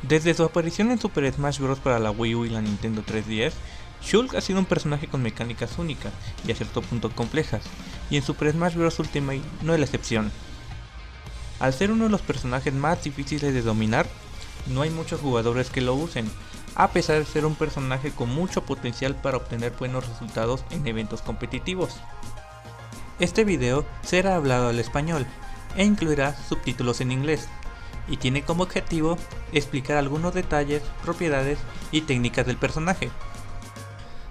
Desde su aparición en Super Smash Bros. Para la Wii U y la Nintendo 3DS, Shulk ha sido un personaje con mecánicas únicas y a cierto punto complejas, y en Super Smash Bros. Ultimate no es la excepción. Al ser uno de los personajes más difíciles de dominar, no hay muchos jugadores que lo usen, a pesar de ser un personaje con mucho potencial para obtener buenos resultados en eventos competitivos. Este video será hablado al español e incluirá subtítulos en inglés, y tiene como objetivo explicar algunos detalles, propiedades y técnicas del personaje.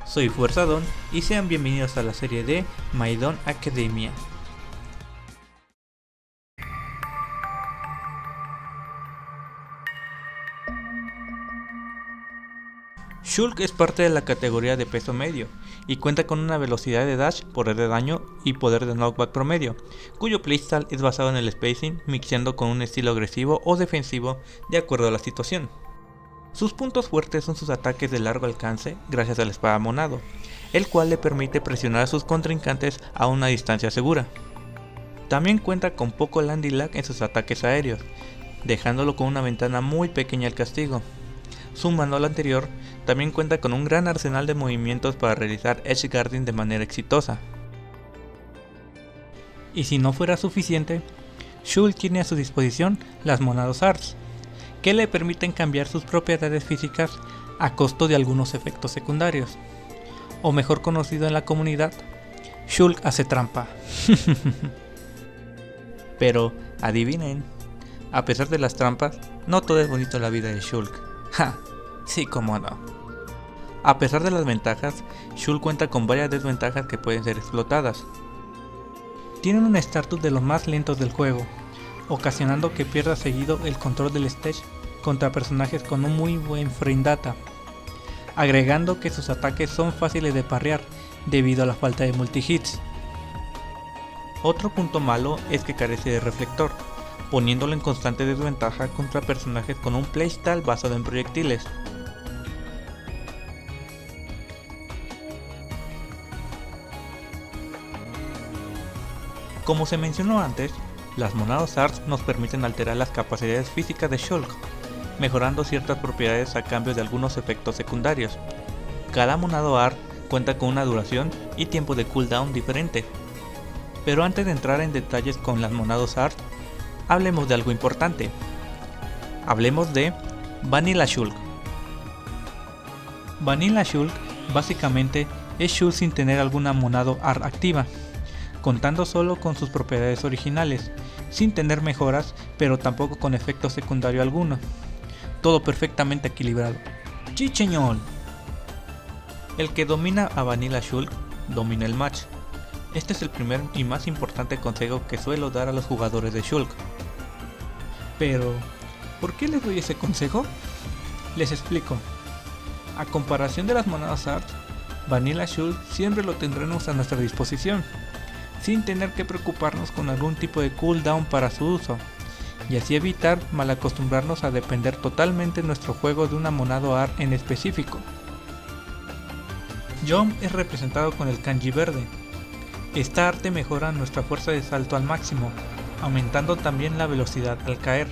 Soy Fuerzadon y sean bienvenidos a la serie de My Dawn Academia. Shulk es parte de la categoría de peso medio y cuenta con una velocidad de dash, poder de daño y poder de knockback promedio, cuyo playstyle es basado en el spacing, mixeando con un estilo agresivo o defensivo de acuerdo a la situación. Sus puntos fuertes son sus ataques de largo alcance gracias al espada monado, el cual le permite presionar a sus contrincantes a una distancia segura. También cuenta con poco landing lag en sus ataques aéreos, dejándolo con una ventana muy pequeña al castigo. Sumando a lo anterior, también cuenta con un gran arsenal de movimientos para realizar edge guarding de manera exitosa. Y si no fuera suficiente, Shulk tiene a su disposición las Monados Arts, que le permiten cambiar sus propiedades físicas a costo de algunos efectos secundarios, o mejor conocido en la comunidad, Shulk hace trampa. Pero adivinen, a pesar de las trampas, no todo es bonito en la vida de Shulk. ¡Ja! Sí, cómo no. A pesar de las ventajas, Shulk cuenta con varias desventajas que pueden ser explotadas. Tienen un estatus de los más lentos del juego, ocasionando que pierda seguido el control del stage contra personajes con un muy buen frame data, agregando que sus ataques son fáciles de parrear debido a la falta de multihits. Otro punto malo es que carece de reflector, poniéndolo en constante desventaja contra personajes con un playstyle basado en proyectiles. Como se mencionó antes, las Monados Arts nos permiten alterar las capacidades físicas de Shulk, mejorando ciertas propiedades a cambio de algunos efectos secundarios. Cada Monado Art cuenta con una duración y tiempo de cooldown diferente. Pero antes de entrar en detalles con las Monados Art, hablemos de algo importante. Hablemos de Vanilla Shulk. Vanilla Shulk básicamente es Shulk sin tener alguna Monado Art activa, contando solo con sus propiedades originales, sin tener mejoras pero tampoco con efecto secundario alguno. Todo perfectamente equilibrado. ¡Chicheñol! El que domina a Vanilla Shulk domina el match. Este es el primer y más importante consejo que suelo dar a los jugadores de Shulk. Pero, ¿por qué les doy ese consejo? Les explico. A comparación de las Monadas Arts, Vanilla Shulk siempre lo tendremos a nuestra disposición, sin tener que preocuparnos con algún tipo de cooldown para su uso, y así evitar malacostumbrarnos a depender totalmente en nuestro juego de una Monado Art en específico. Jump es representado con el kanji verde. Esta arte mejora nuestra fuerza de salto al máximo, aumentando también la velocidad al caer.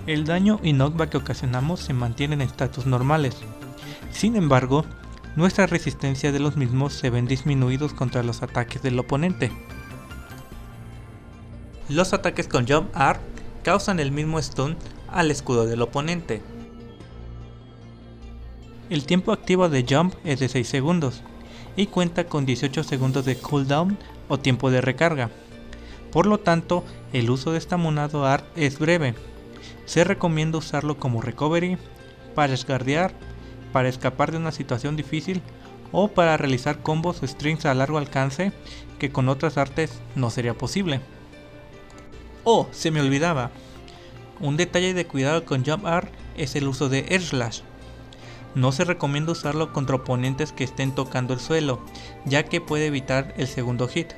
El daño y knockback que ocasionamos se mantienen en estatus normales. Sin embargo, nuestra resistencia de los mismos se ven disminuidos contra los ataques del oponente. Los ataques con Jump Art causan el mismo stun al escudo del oponente. El tiempo activo de Jump es de 6 segundos y cuenta con 18 segundos de cooldown o tiempo de recarga. Por lo tanto, el uso de esta Monado Art es breve. Se recomienda usarlo como recovery, para esgardear, para escapar de una situación difícil o para realizar combos o strings a largo alcance que con otras artes no sería posible. Oh, se me olvidaba. Un detalle de cuidado con Jump Art es el uso de Air Slash. No se recomienda usarlo contra oponentes que estén tocando el suelo, ya que puede evitar el segundo hit.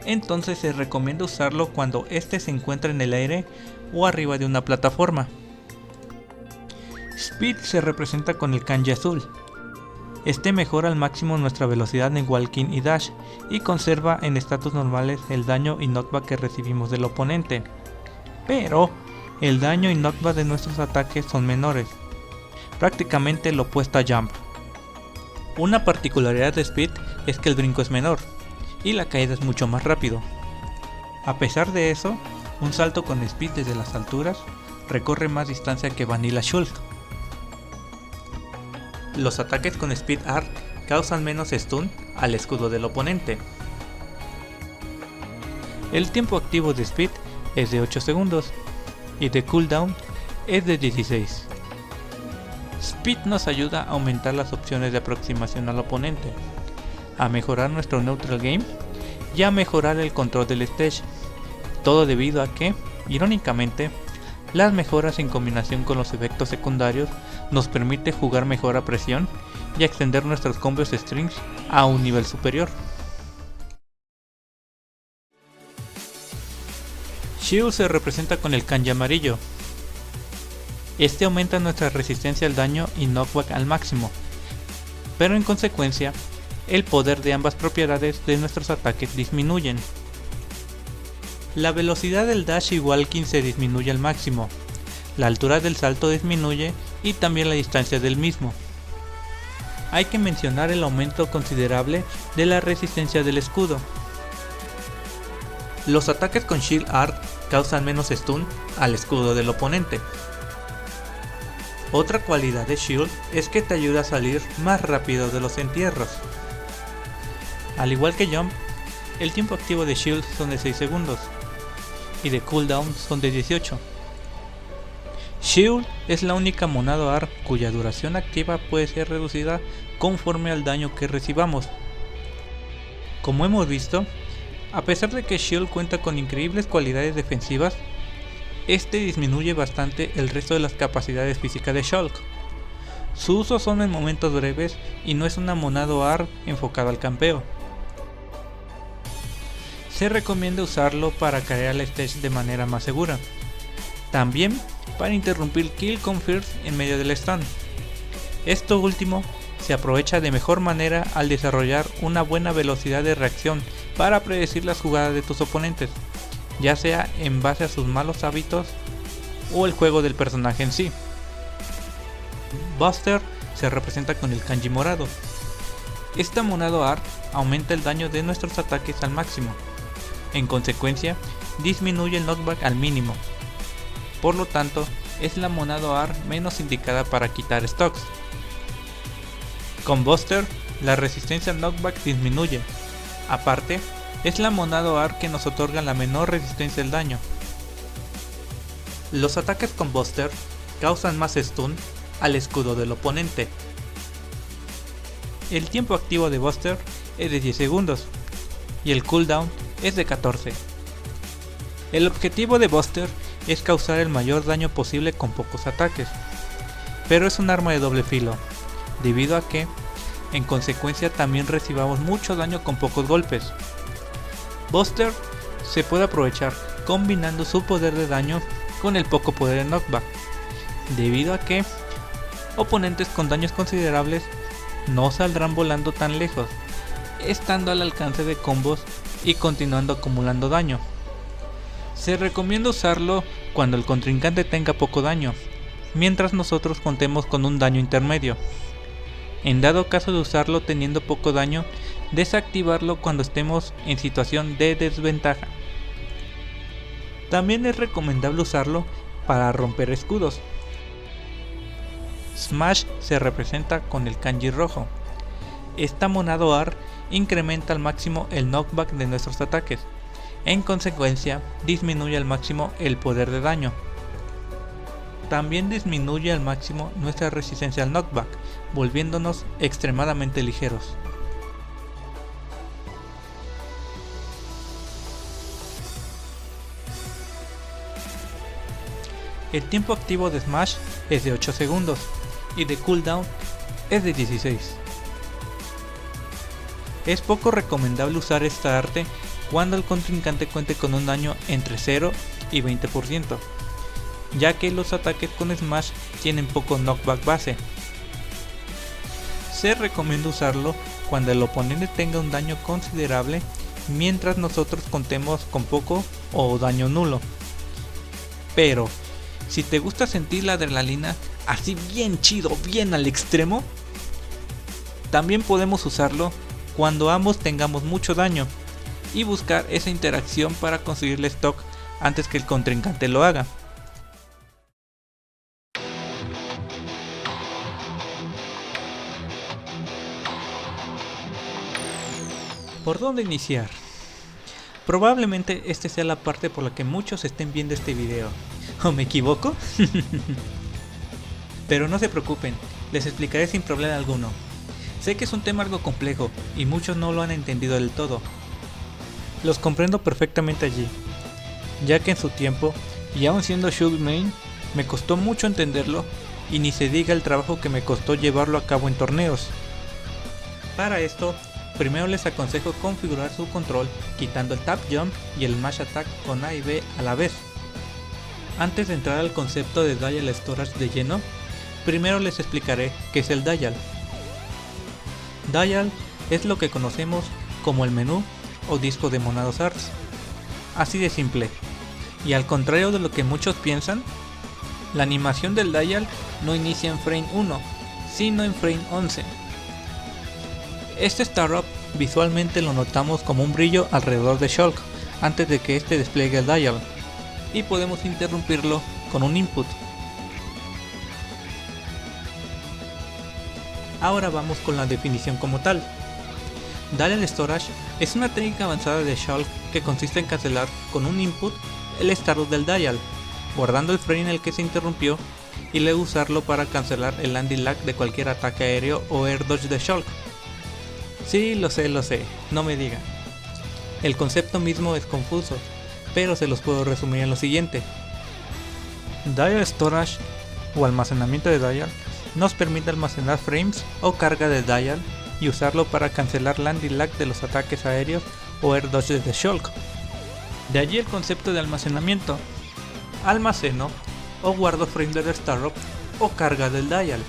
Entonces se recomienda usarlo cuando este se encuentra en el aire o arriba de una plataforma. Speed se representa con el kanji azul. Este mejora al máximo nuestra velocidad en walking y dash y conserva en estatus normales el daño y knockback que recibimos del oponente. Pero el daño y knockback de nuestros ataques son menores, prácticamente lo opuesto a Jump. Una particularidad de Speed es que el brinco es menor, y la caída es mucho más rápido. A pesar de eso, un salto con Speed desde las alturas recorre más distancia que Vanilla Shulk. Los ataques con Speed Art causan menos stun al escudo del oponente. El tiempo activo de Speed es de 8 segundos y de cooldown es de 16. Speed nos ayuda a aumentar las opciones de aproximación al oponente, a mejorar nuestro neutral game y a mejorar el control del stage, todo debido a que, irónicamente, las mejoras en combinación con los efectos secundarios nos permite jugar mejor a presión y extender nuestros combos strings a un nivel superior. Shield se representa con el kanji amarillo. Este aumenta nuestra resistencia al daño y knockback al máximo, pero en consecuencia, el poder de ambas propiedades de nuestros ataques disminuyen. La velocidad del dash y walking se disminuye al máximo, la altura del salto disminuye y también la distancia del mismo. Hay que mencionar el aumento considerable de la resistencia del escudo. Los ataques con Shield Art causan menos stun al escudo del oponente. Otra cualidad de Shield es que te ayuda a salir más rápido de los entierros. Al igual que Jump, el tiempo activo de Shield son de 6 segundos y de cooldown son de 18. Shield es la única monado AR cuya duración activa puede ser reducida conforme al daño que recibamos. Como hemos visto, a pesar de que Shield cuenta con increíbles cualidades defensivas, este disminuye bastante el resto de las capacidades físicas de Shulk. Su uso son en momentos breves y no es una monado AR enfocada al campeo. Se recomienda usarlo para caer al stage de manera más segura. También para interrumpir kill con First en medio del stun. Esto último se aprovecha de mejor manera al desarrollar una buena velocidad de reacción para predecir las jugadas de tus oponentes, ya sea en base a sus malos hábitos o el juego del personaje en sí. Buster se representa con el kanji morado. Esta monado art aumenta el daño de nuestros ataques al máximo. En consecuencia, disminuye el knockback al mínimo. Por lo tanto, es la monado art menos indicada para quitar stocks. Con Buster, la resistencia al knockback disminuye. Aparte, es la monado art que nos otorga la menor resistencia al daño. Los ataques con Buster causan más stun al escudo del oponente. El tiempo activo de Buster es de 10 segundos y el cooldown es de 14. El objetivo de Buster es causar el mayor daño posible con pocos ataques, pero es un arma de doble filo, debido a que, en consecuencia, también recibamos mucho daño con pocos golpes. Buster se puede aprovechar combinando su poder de daño con el poco poder de knockback, debido a que oponentes con daños considerables no saldrán volando tan lejos, estando al alcance de combos y continuando acumulando daño. Se recomienda usarlo cuando el contrincante tenga poco daño, mientras nosotros contemos con un daño intermedio. En dado caso de usarlo teniendo poco daño, desactivarlo cuando estemos en situación de desventaja. También es recomendable usarlo para romper escudos. Smash se representa con el kanji rojo. Esta monado AR incrementa al máximo el knockback de nuestros ataques. En consecuencia, disminuye al máximo el poder de daño. También disminuye al máximo nuestra resistencia al knockback, volviéndonos extremadamente ligeros. El tiempo activo de Smash es de 8 segundos y de cooldown es de 16. Es poco recomendable usar esta arte cuando el contrincante cuente con un daño entre 0 y 20%, ya que los ataques con Smash tienen poco knockback base. Se recomienda usarlo cuando el oponente tenga un daño considerable mientras nosotros contemos con poco o daño nulo. Pero Si te gusta sentir la adrenalina así bien chido, bien al extremo, también podemos usarlo cuando ambos tengamos mucho daño y buscar esa interacción para conseguirle stock antes que el contrincante lo haga. ¿Por dónde iniciar? Probablemente esta sea la parte por la que muchos estén viendo este video. ¿O me equivoco? Pero no se preocupen, les explicaré sin problema alguno. Sé que es un tema algo complejo y muchos no lo han entendido del todo. Los comprendo perfectamente allí, ya que en su tiempo, y aún siendo Shulk Main, me costó mucho entenderlo y ni se diga el trabajo que me costó llevarlo a cabo en torneos. Para esto, primero les aconsejo configurar su control quitando el Tap Jump y el Mash Attack con A y B a la vez. Antes de entrar al concepto de Dial Storage de lleno, primero les explicaré qué es el Dial. Dial es lo que conocemos como el menú o disco de Monados Arts. Así de simple. Y al contrario de lo que muchos piensan, la animación del Dial no inicia en frame 1, sino en frame 11. Este startup visualmente lo notamos como un brillo alrededor de Shulk antes de que este despliegue el Dial, y podemos interrumpirlo con un input. Ahora vamos con la definición como tal. Dial Storage es una técnica avanzada de Shulk que consiste en cancelar con un input el startup del Dial, guardando el frame en el que se interrumpió, y luego usarlo para cancelar el landing lag de cualquier ataque aéreo o air dodge de Shulk. Sí, lo sé, no me digan. El concepto mismo es confuso, pero se los puedo resumir en lo siguiente. Dial Storage o almacenamiento de Dial nos permite almacenar frames o carga de Dial y usarlo para cancelar landing lag de los ataques aéreos o air dodges de Shulk. De allí el concepto de almacenamiento. Almaceno o guardo frame del startup o carga del Dial.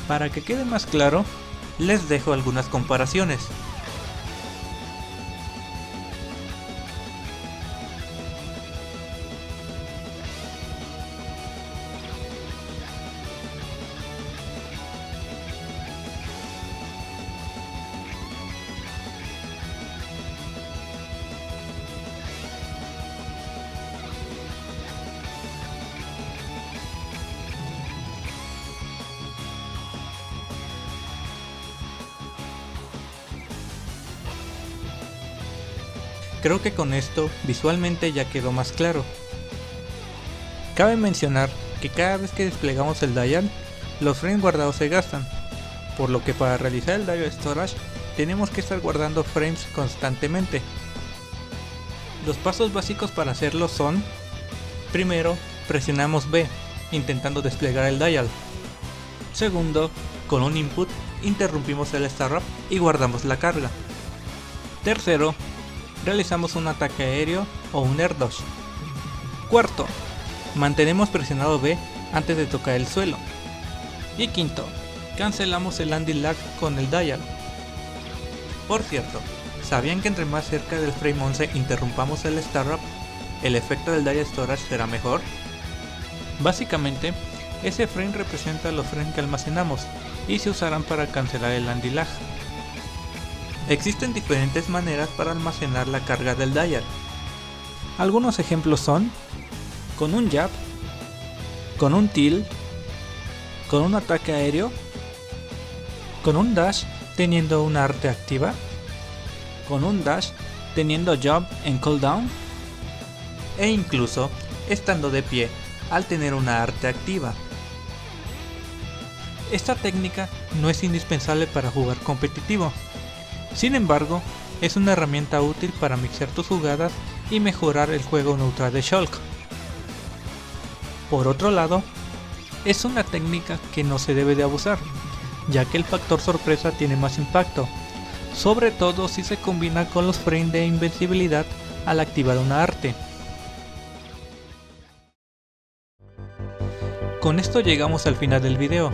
Para que quede más claro, les dejo algunas comparaciones. Creo que con esto visualmente ya quedó más claro. Cabe mencionar que cada vez que desplegamos el Dial, los frames guardados se gastan, por lo que para realizar el Dial Storage tenemos que estar guardando frames constantemente. Los pasos básicos para hacerlo son: primero, presionamos B, intentando desplegar el Dial. Segundo, con un input, interrumpimos el startup y guardamos la carga. Tercero, realizamos un ataque aéreo o un air dodge. Cuarto, mantenemos presionado B antes de tocar el suelo. Y quinto, cancelamos el landing lag con el Dial. Por cierto, ¿sabían que entre más cerca del frame 11 interrumpamos el startup, el efecto del Dial Storage será mejor? Básicamente, ese frame representa los frames que almacenamos y se usarán para cancelar el landing lag. Existen diferentes maneras para almacenar la carga del Dial. Algunos ejemplos son: con un jab, con un tilt, con un ataque aéreo, con un dash teniendo una arte activa, con un dash teniendo jump en cooldown, e incluso estando de pie al tener una arte activa. Esta técnica no es indispensable para jugar competitivo. Sin embargo, es una herramienta útil para mixear tus jugadas y mejorar el juego neutral de Shulk. Por otro lado, es una técnica que no se debe de abusar, ya que el factor sorpresa tiene más impacto, sobre todo si se combina con los frames de invencibilidad al activar una arte. Con esto llegamos al final del video.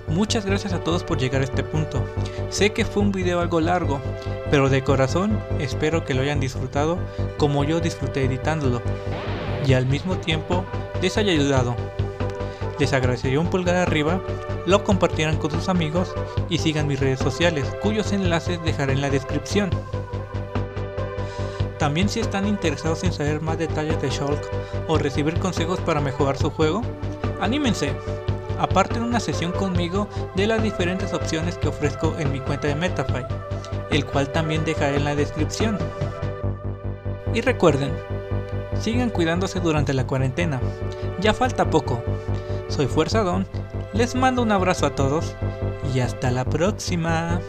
Muchas gracias a todos por llegar a este punto. Sé que fue un video algo largo, pero de corazón espero que lo hayan disfrutado como yo disfruté editándolo. y al mismo tiempo les haya ayudado. Les agradecería un pulgar arriba, lo compartieran con sus amigos y sigan mis redes sociales, cuyos enlaces dejaré en la descripción. También si están interesados en saber más detalles de Shulk o recibir consejos para mejorar su juego, anímense, aparten una sesión conmigo de las diferentes opciones que ofrezco en mi cuenta de Metafy, el cual también dejaré en la descripción. Y recuerden, sigan cuidándose durante la cuarentena, ya falta poco. Soy Fuerza Don, les mando un abrazo a todos y hasta la próxima.